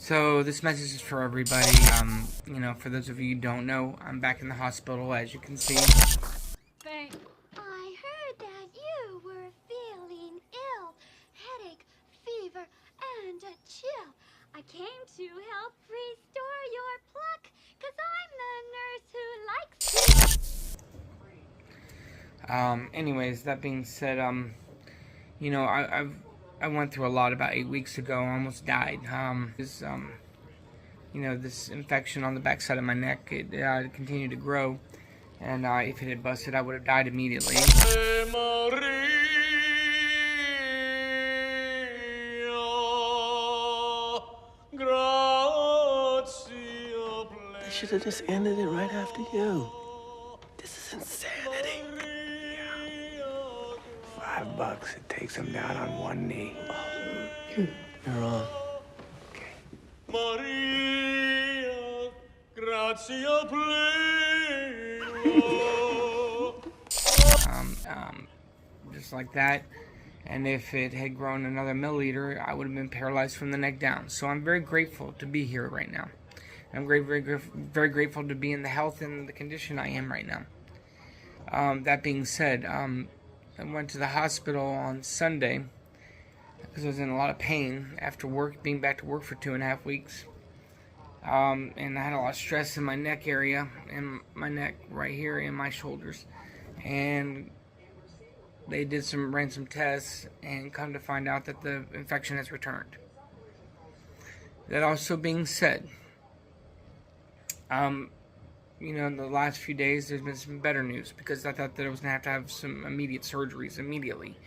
So this message is for everybody. For those of you who don't know, I'm back in the hospital, as you can see. Thank. I heard that you were feeling ill. Headache, fever, and a chill. I came to help restore your pluck, 'cause I'm the nurse who likes to. Anyways, that being said, I went through a lot about 8 weeks ago. I almost died. This infection on the backside of my neck, it continued to grow, and if it had busted, I would have died immediately. They should have just ended it right after you. This is insanity. $5, it takes him down on one knee. You're on. Okay. Maria, gratia Just like that. And if it had grown another milliliter, I would have been paralyzed from the neck down. So I'm very grateful to be here right now. I'm very grateful to be in the health and the condition I am right now. That being said, I went to the hospital on Sunday because I was in a lot of pain after being back to work for 2.5 weeks. And I had a lot of stress in my neck area, and my neck right here, and my shoulders. And they ran some tests, and come to find out that the infection has returned. That also being said, the last few days there's been some better news, because I thought that I was going to have some immediate surgeries immediately.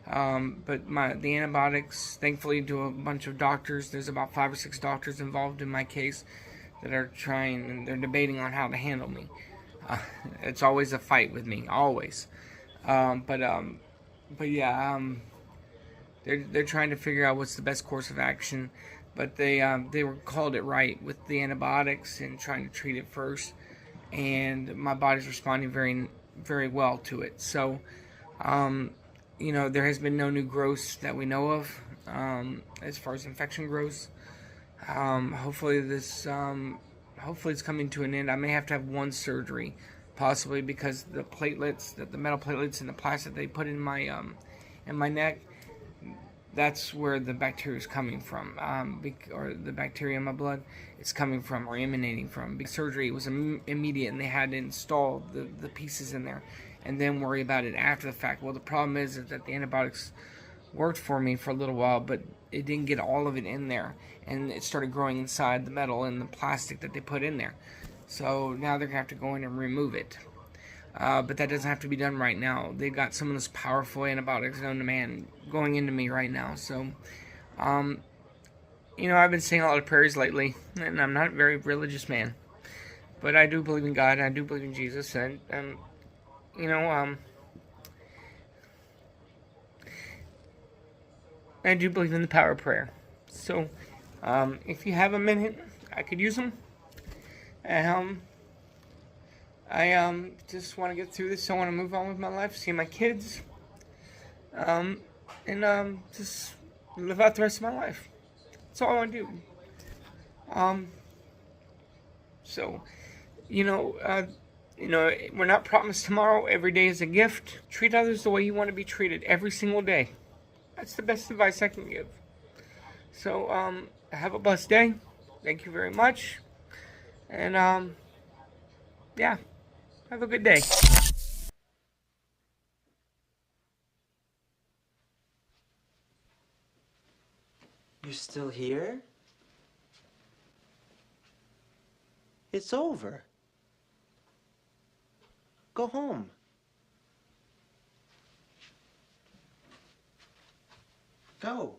But the antibiotics, thankfully, to a bunch of doctors, there's about 5 or 6 doctors involved in my case that are trying, and they're debating on how to handle me. It's always a fight with me, always. They're trying to figure out what's the best course of action. But they were called it right with the antibiotics and trying to treat it first, and my body's responding very, very well to it. So, there has been no new growths that we know of as far as infection growths. Hopefully it's coming to an end. I may have to have one surgery, possibly, because the metal platelets and the plastic they put in my neck, that's where the bacteria is coming from, or the bacteria in my blood is coming from or emanating from. Because surgery was immediate, and they had to install the pieces in there and then worry about it after the fact. Well, the problem is that the antibiotics worked for me for a little while, but it didn't get all of it in there, and it started growing inside the metal and the plastic that they put in there. So now they're going to have to go in and remove it. But that doesn't have to be done right now. They've got some of those powerful antibiotics known to man going into me right now. So, I've been saying a lot of prayers lately, and I'm not a very religious man. But I do believe in God, and I do believe in Jesus, and I do believe in the power of prayer. So, if you have a minute, I could use them. I just want to get through this. I want to move on with my life, see my kids, and just live out the rest of my life. That's all I want to do. We're not promised tomorrow. Every day is a gift. Treat others the way you want to be treated every single day. That's the best advice I can give. So, have a blessed day. Thank you very much. And, yeah. Have a good day. You're still here? It's over. Go home. Go.